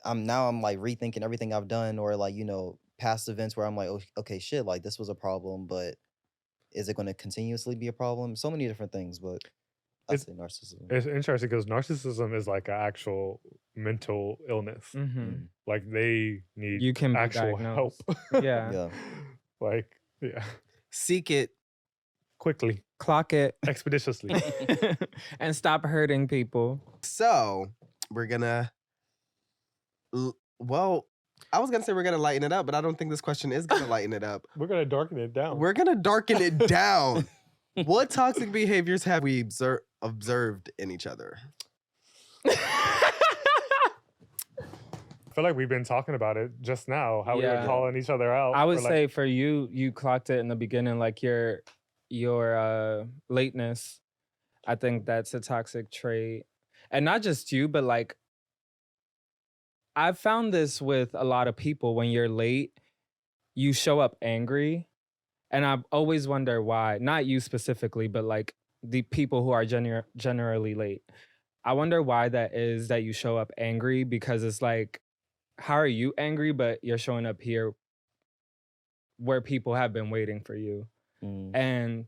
Speaker 4: I'm like rethinking everything I've done or like, past events where I'm like, oh, okay, shit, like this was a problem, but is it going to continuously be a problem? So many different things, but I'd
Speaker 3: It's-
Speaker 4: say narcissism.
Speaker 3: It's interesting because narcissism is like an actual mental illness.
Speaker 2: Mm-hmm.
Speaker 4: Mm,
Speaker 3: Like they need
Speaker 2: You can be
Speaker 3: actual help.
Speaker 2: diagnosed. Yeah.
Speaker 4: yeah.
Speaker 3: Like, yeah.
Speaker 1: Seek it.
Speaker 3: Quickly,
Speaker 2: Clock it
Speaker 3: expeditiously.
Speaker 2: and stop hurting people.
Speaker 1: So we're gonna. Well, I was gonna say we're gonna lighten it up, but I don't think this question is gonna lighten it up.
Speaker 3: We're gonna darken it down.
Speaker 1: We're gonna darken it down. What toxic behaviors have we observed in each other?
Speaker 3: I feel like we've been talking about it just now, how we
Speaker 2: Yeah.
Speaker 3: were calling each other out.
Speaker 2: I would
Speaker 3: We're like,
Speaker 2: say for you clocked it in the beginning, like your lateness. I think that's a toxic trait. And not just you, but like I've found this with a lot of people. When you're late, you show up angry. And I always wonder why. Not you specifically, but like the people who are generally late. I wonder why that is that you show up angry, because it's like, how are you angry, but you're showing up here where people have been waiting for you?
Speaker 4: Mm,
Speaker 2: And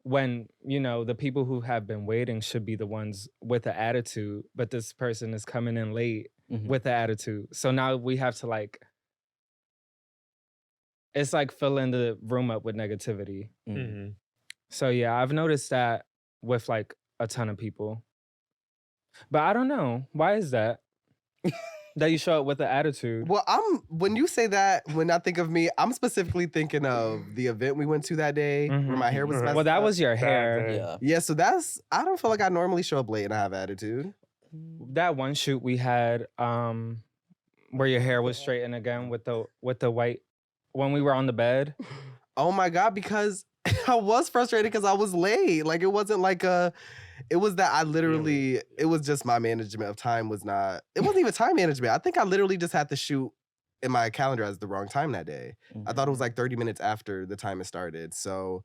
Speaker 2: when, the people who have been waiting should be the ones with the attitude, but this person is coming in late
Speaker 4: mhm.
Speaker 2: with the attitude. So now we have to like, it's like filling the room up with negativity.
Speaker 4: Mm.
Speaker 3: mhm.
Speaker 2: So yeah, I've noticed that with like a ton of people. But I don't know. Why is that? That you show up with the attitude.
Speaker 1: Well, when you say that, when I think of me, I'm specifically thinking of the event we went to that day where my hair was
Speaker 3: Mhm.
Speaker 1: messed
Speaker 2: Well, that
Speaker 1: up.
Speaker 2: was your
Speaker 3: Bad
Speaker 2: hair.
Speaker 3: day.
Speaker 4: Yeah.
Speaker 1: Yeah, so I don't feel like I normally show up late and I have attitude.
Speaker 2: That one shoot we had, where your hair was straightened again with the white, when we were on the bed.
Speaker 1: Oh my God, because I was frustrated because I was late. Like it wasn't like it was that I literally, it was just my management of time was not, it wasn't even time management. I think I literally just had to shoot in my calendar as the wrong time that day. I thought it was like 30 minutes after the time it started. So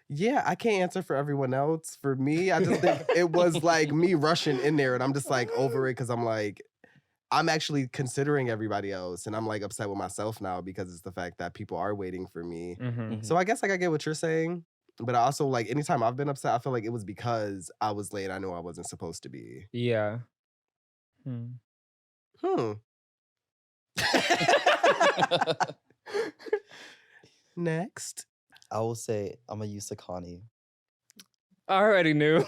Speaker 1: yeah, I can't answer for everyone else. For me, I just think it was like me rushing in there and I'm just like over it because I'm like, I'm actually considering everybody else and I'm like upset with myself now because it's the fact that people are waiting for me.
Speaker 2: Mm-hmm.
Speaker 1: So I guess like I get what you're saying, but I also like anytime I've been upset, I feel like it was because I was late. I knew I wasn't supposed to be.
Speaker 2: Yeah.
Speaker 1: Next.
Speaker 4: I will say I'm gonna use Sakani.
Speaker 2: I already knew.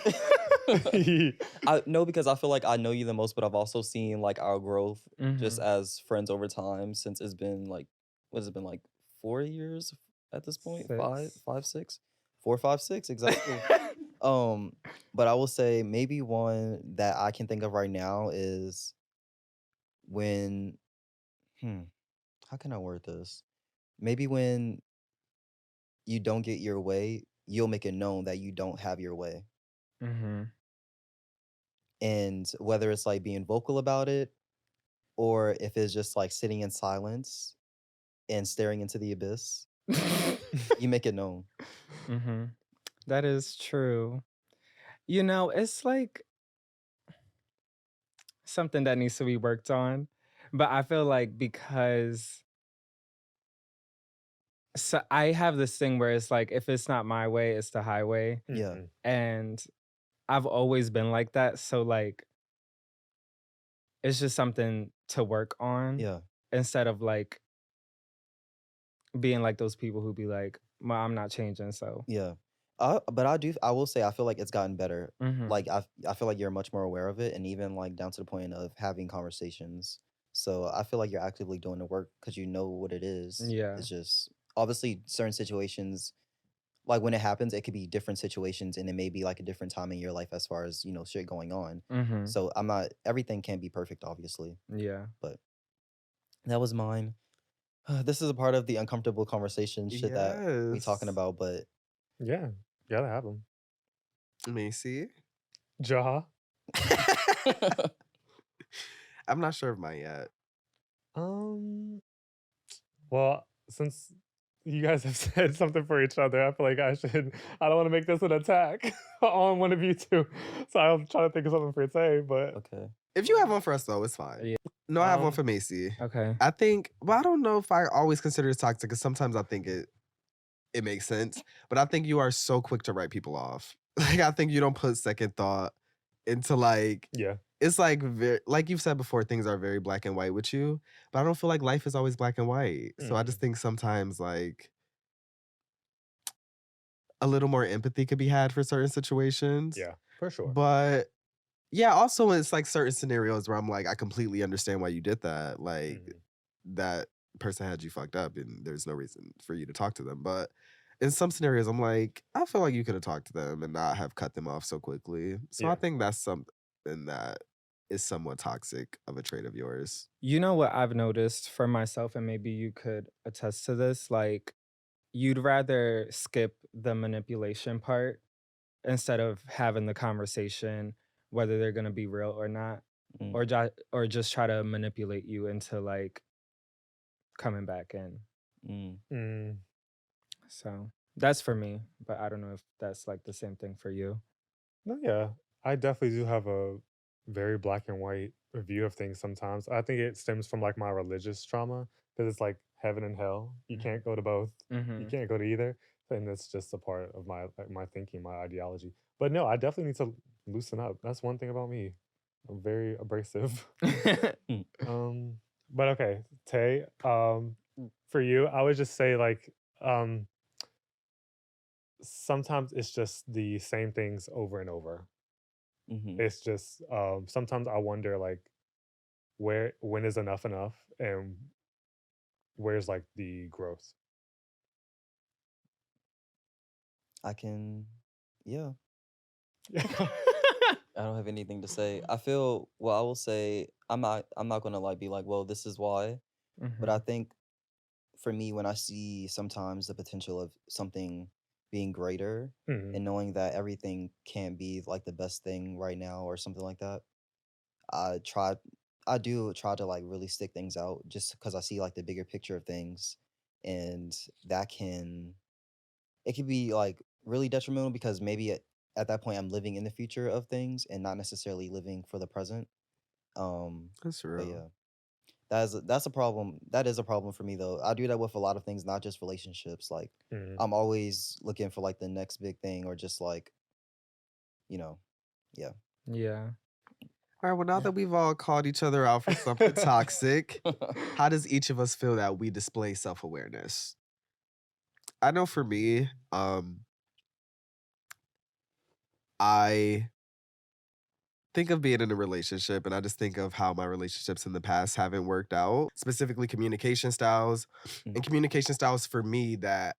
Speaker 4: No, because I feel like I know you the most, but I've also seen like our growth just
Speaker 2: Mhm.
Speaker 4: as friends over time since it's been like, what has it been like 4 years at this point?
Speaker 2: Six.
Speaker 4: 5, 6, 4, 5, 6 exactly. But I will say maybe one that I can think of right now is when, how can I word this? Maybe when you don't get your way, you'll make it known that you don't have your way.
Speaker 2: Mm-hmm.
Speaker 4: And whether it's like being vocal about it or if it's just like sitting in silence and staring into the abyss, you make it known.
Speaker 2: Mm-hmm. That is true. It's like something that needs to be worked on. But I feel like because I have this thing where it's like, if it's not my way, it's the highway.
Speaker 4: Yeah.
Speaker 3: Mhm.
Speaker 2: And I've always been like that. So like it's just something to work on
Speaker 4: Yeah.
Speaker 2: instead of like being like those people who be like, well, I'm not changing, so.
Speaker 4: Yeah. But I will say I feel like it's gotten better.
Speaker 2: Mhm.
Speaker 4: Like I feel like you're much more aware of it, and even like down to the point of having conversations. So I feel like you're actively doing the work because you know what it is.
Speaker 2: Yeah.
Speaker 4: It's just obviously certain situations, like when it happens, it could be different situations, and it may be like a different time in your life as far as shit going on.
Speaker 2: Mhm.
Speaker 4: So everything can't be perfect, obviously.
Speaker 2: Yeah.
Speaker 4: But that was mine. This is a part of the uncomfortable conversation shit that we talking
Speaker 1: Yes.
Speaker 4: about, but
Speaker 3: Yeah, gotta have them.
Speaker 1: Macy?
Speaker 3: Jaha.
Speaker 1: I'm not sure of mine yet.
Speaker 3: Well, since you guys have said something for each other, I feel like I don't want to make this an attack on one of you two. So I'm trying to think of something for Tay, but
Speaker 4: okay.
Speaker 1: If you have one for us, though, it's fine.
Speaker 2: Yeah.
Speaker 1: No, I have one
Speaker 3: Um,
Speaker 1: for Macy.
Speaker 2: Okay.
Speaker 1: I think, well, I don't know if I always consider it toxic because sometimes I think it makes sense, but I think you are so quick to write people off. Like, I think you don't put second thought into like,
Speaker 3: yeah.
Speaker 1: it's like, like you've said before, things are very black and white with you, but I don't feel like life is always black and white. So I just think sometimes like a little more empathy could be had for certain situations.
Speaker 3: Yeah, for sure.
Speaker 1: But yeah, also it's like certain scenarios where I'm like, I completely understand why you did that. Like that person had you fucked up and there's no reason for you to talk to them. But in some scenarios, I'm like, I feel like you could have talked to them and not have cut them off so quickly. So I
Speaker 3: Yeah.
Speaker 1: think that's something that is somewhat toxic of a trait of yours.
Speaker 2: You know what I've noticed for myself, and maybe you could attest to this, like you'd rather skip the manipulation part instead of having the conversation, whether they're gonna be real or not,
Speaker 4: Mm.
Speaker 2: or just try to manipulate you into like coming back in.
Speaker 4: Mm.
Speaker 2: So that's for me, but I don't know if that's like the same thing for you.
Speaker 3: No, yeah. I definitely do have a very black and white view of things sometimes. I think it stems from like my religious trauma because it's like heaven and hell. You can't go to both. You
Speaker 2: Mhm.
Speaker 3: can't go to either. And it's just a part of my thinking, my ideology. But no, I definitely need to loosen up. That's one thing about me. I'm very abrasive. But okay, Tay, for you, I would just say like sometimes it's just the same things over and over.
Speaker 4: Mhm.
Speaker 3: It's just sometimes I wonder like when is enough and where's like the growth.
Speaker 4: I can yeah. I don't have anything to say. I will say I'm not gonna like be like, well, this is why. But I
Speaker 2: Mhm.
Speaker 4: think for me, when I see sometimes the potential of something being greater
Speaker 3: Mhm.
Speaker 4: and knowing that everything can't be like the best thing right now or something like that, I try I do try to like really stick things out just because I see like the bigger picture of things, and that can be like really detrimental because maybe at that point I'm living in the future of things and not necessarily living for the present.
Speaker 1: That's
Speaker 4: But
Speaker 1: real.
Speaker 4: yeah, that's a problem. That is a problem for me though. I do that with a lot of things, not just relationships. Like
Speaker 3: Mhm.
Speaker 4: I'm always looking for like the next big thing or just like, yeah.
Speaker 2: Yeah.
Speaker 1: All right, well, now
Speaker 4: Yeah.
Speaker 1: that we've all called each other out for something toxic, how does each of us feel that we display self-awareness? I know for me, I think of being in a relationship and I just think of how my relationships in the past haven't worked out, specifically communication styles.
Speaker 4: Mm.
Speaker 1: And communication styles for me that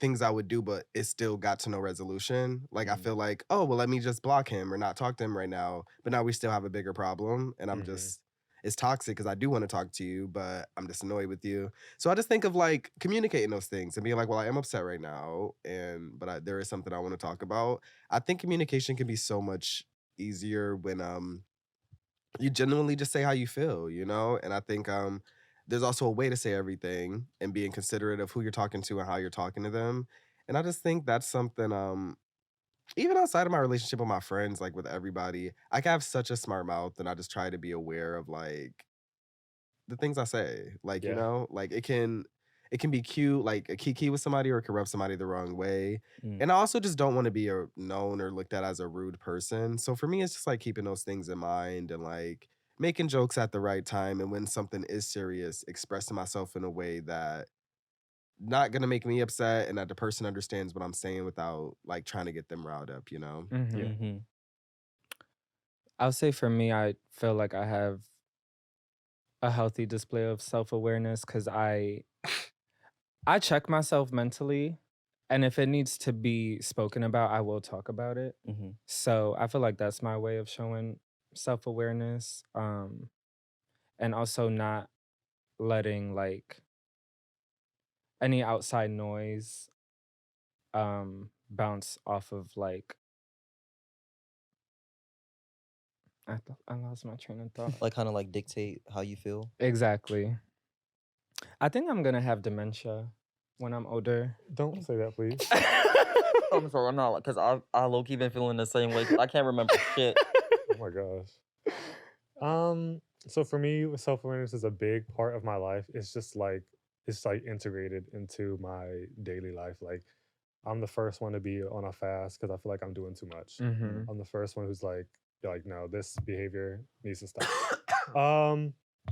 Speaker 1: things I would do, but it still got to no resolution. Like I
Speaker 4: Mm.
Speaker 1: feel like, oh, well, let me just block him or not talk to him right now. But now we still have a bigger problem. And I'm
Speaker 3: Mhm.
Speaker 1: just, it's toxic because I do want to talk to you, but I'm just annoyed with you. So I just think of like communicating those things and being like, well, I am upset right now. But there is something I want to talk about. I think communication can be so much easier when you genuinely just say how you feel, you know? And I think there's also a way to say everything and being considerate of who you're talking to and how you're talking to them. And I just think that's something even outside of my relationship with my friends, like with everybody, I can have such a smart mouth and I just try to be aware of like the things I say. Like, you
Speaker 3: Yeah.
Speaker 1: know, like it can be cute, like a kiki with somebody, or it can rub somebody the wrong way.
Speaker 4: Mm.
Speaker 1: And I also just don't want to be known or looked at as a rude person. So for me, it's just like keeping those things in mind and like making jokes at the right time, and when something is serious, expressing myself in a way that not gonna make me upset and that the person understands what I'm saying without like trying to get them riled up, you know?
Speaker 2: Mm-hmm.
Speaker 4: Mm-hmm.
Speaker 2: I'll say for me, I feel like I have a healthy display of self-awareness because I check myself mentally, and if it needs to be spoken about, I will talk about it.
Speaker 4: Mm-hmm.
Speaker 2: So I feel like that's my way of showing self-awareness, and also not letting like any outside noise bounce off of like I lost my train of thought.
Speaker 4: Like kind of like dictate how you feel.
Speaker 2: Exactly. I think I'm gonna have dementia when I'm older.
Speaker 3: Don't say that, please.
Speaker 5: I'm sorry, I'm not, because I low-key been feeling the same way. 'Cause I can't remember shit.
Speaker 3: Oh my gosh. So for me, self-awareness is a big part of my life. It's like integrated into my daily life. Like I'm the first one to be on a fast because I feel like I'm doing too much.
Speaker 2: Mm-hmm.
Speaker 3: I'm the first one who's like, no, this behavior needs to stop.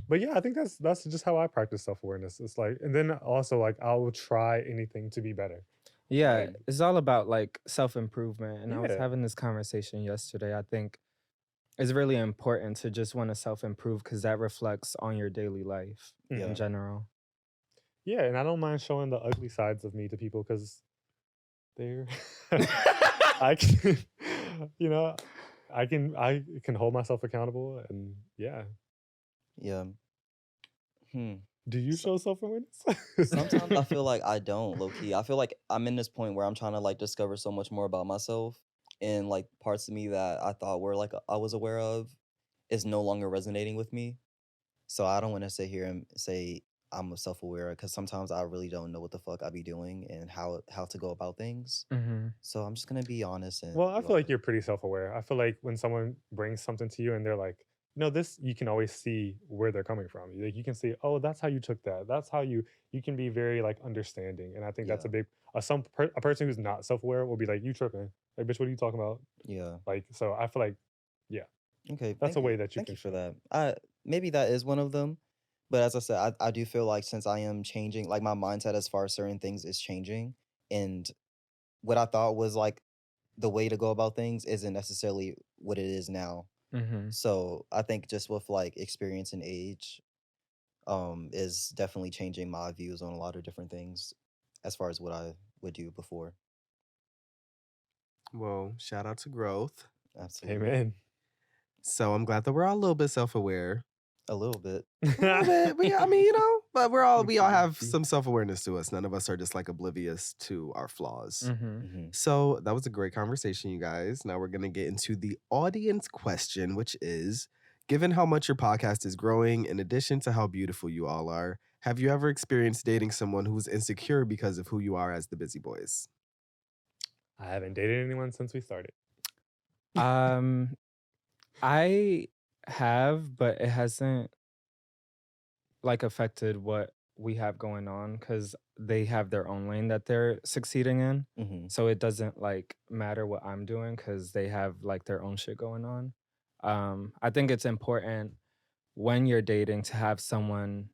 Speaker 3: But yeah, I think that's just how I practice self-awareness. It's like, and then also like I will try anything to be better.
Speaker 2: Yeah,
Speaker 3: Like,
Speaker 2: it's all about like self-improvement. And I was
Speaker 3: Yeah.
Speaker 2: having this conversation yesterday. I think it's really important to just want to self-improve because that reflects on your daily life
Speaker 4: Yeah.
Speaker 2: in general.
Speaker 3: Yeah, and I don't mind showing the ugly sides of me to people because they're I can I can hold myself accountable and yeah.
Speaker 4: Yeah.
Speaker 3: Do you show self-awareness?
Speaker 4: Sometimes I feel like I don't, low key. I feel like I'm in this point where I'm trying to like discover so much more about myself, and like parts of me that I thought were like I was aware of is no longer resonating with me. So I don't want to sit here and say I'm self-aware because sometimes I really don't know what the fuck I be doing and how to go about things.
Speaker 2: Mm-hmm.
Speaker 4: So I'm just gonna be honest and
Speaker 3: Well, I
Speaker 4: be
Speaker 3: feel like
Speaker 4: like,
Speaker 3: you're pretty self-aware. I feel like when someone brings something to you and they're like, no, this, you can always see where they're coming from. Like you can see, oh, that's how you took that. That's how you can be very like understanding. And I think that's
Speaker 4: Yeah.
Speaker 3: a big a person who's not self-aware will be like, you tripping. Like, bitch, what are you talking about?
Speaker 4: yeah.
Speaker 3: Like, so I feel like, yeah,
Speaker 4: Okay,
Speaker 3: that's
Speaker 4: thank
Speaker 3: a
Speaker 4: you.
Speaker 3: way that you
Speaker 4: Thank
Speaker 3: can
Speaker 4: you for
Speaker 3: show.
Speaker 4: that. Maybe that is one of them. But as I said, I do feel like since I am changing, like my mindset as far as certain things is changing. And what I thought was like the way to go about things isn't necessarily what it is now.
Speaker 2: Mm-hmm.
Speaker 4: So I think just with like experience and age, is definitely changing my views on a lot of different things as far as what I would do before.
Speaker 1: Well, shout out to growth.
Speaker 4: Absolutely.
Speaker 3: Amen.
Speaker 1: So I'm glad that we're all a little bit self-aware.
Speaker 4: A little bit.
Speaker 1: A little bit. I mean, but we all have
Speaker 3: Oopsie.
Speaker 1: some self-awareness to us. None of us are just like oblivious to our flaws.
Speaker 2: Mm-hmm.
Speaker 4: Mhm.
Speaker 1: So that was a great conversation, you guys. Now we're gonna get into the audience question, which is: given how much your podcast is growing, in addition to how beautiful you all are, have you ever experienced dating someone who's insecure because of who you are as the Busy Boys?
Speaker 3: I haven't dated anyone since we started.
Speaker 2: I have, but it hasn't like affected what we have going on because they have their own lane that they're succeeding in.
Speaker 4: Mhm.
Speaker 2: So it doesn't like matter what I'm doing because they have like their own shit going on. I think it's important when you're dating to have someone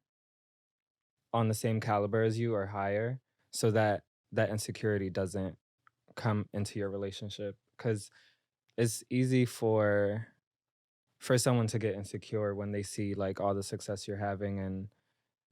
Speaker 2: on the same caliber as you or higher so that that insecurity doesn't come into your relationship because it's easy for someone to get insecure when they see like all the success you're having and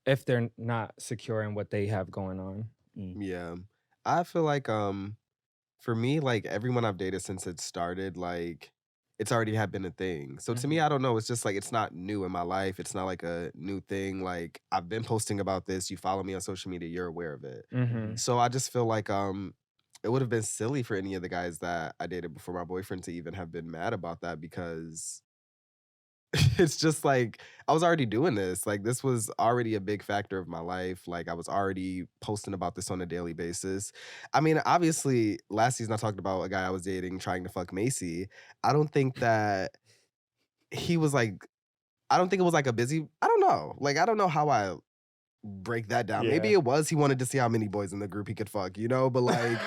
Speaker 2: if they're not secure in what they have going on.
Speaker 1: Yeah. I feel like for me, like everyone I've dated since it started, like it's already had been a thing. So to me, I don't know. It's just like it's not new in my life. It's not like a new thing. Like I've been posting about this. You follow me on social media, you're aware of it.
Speaker 2: Mm-hmm.
Speaker 1: So I just feel like it would have been silly for any of the guys that I dated before my boyfriend to even have been mad about that because it's just like I was already doing this. Like this was already a big factor of my life. Like I was already posting about this on a daily basis. I mean, obviously, last season I talked about a guy I was dating trying to fuck Macy. I don't think that he was like. I don't think it was like a busy. I don't know. Like I don't know how I break that down. Maybe
Speaker 3: Yeah.
Speaker 1: it was he wanted to see how many boys in the group he could fuck. But like.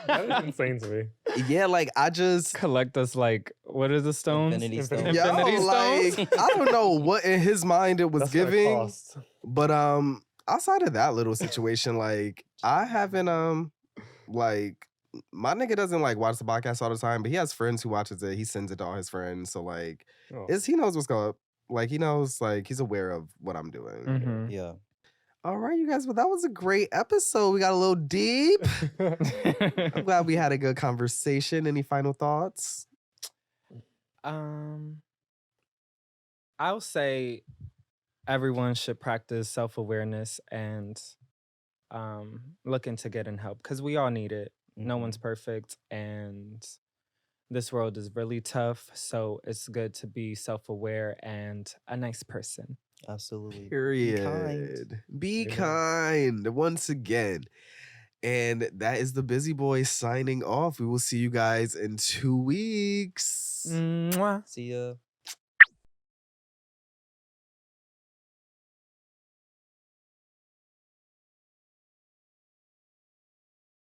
Speaker 3: That is insane to me.
Speaker 1: Yeah, like I just
Speaker 2: Collect us like what are the stones?
Speaker 5: Infinity
Speaker 3: Infinity-
Speaker 5: Stone.
Speaker 1: yo,
Speaker 2: Infinity
Speaker 1: like
Speaker 2: stones?
Speaker 1: I don't know what in his mind it was
Speaker 3: That's what it
Speaker 1: giving,
Speaker 3: costs.
Speaker 1: but outside of that little situation, like I haven't like my nigga doesn't like watch the podcast all the time, but he has friends who watches it. He sends it to all his friends, so like
Speaker 3: Oh.
Speaker 1: he knows what's going up. Like he knows, like he's aware of what I'm doing.
Speaker 2: Mhm.
Speaker 4: Yeah.
Speaker 1: All right, you guys, well, that was a great episode. We got a little deep. I'm glad we had a good conversation. Any final thoughts?
Speaker 2: I'll say everyone should practice self-awareness and look into getting help because we all need it. No one's perfect, and this world is really tough. So it's good to be self-aware and a nice person.
Speaker 4: Absolutely.
Speaker 1: Period.
Speaker 4: Be kind.
Speaker 1: Be
Speaker 3: Amen.
Speaker 1: kind once again. And that is the Busy Boy signing off. We will see you guys in 2 weeks.
Speaker 2: Mwah.
Speaker 4: See ya.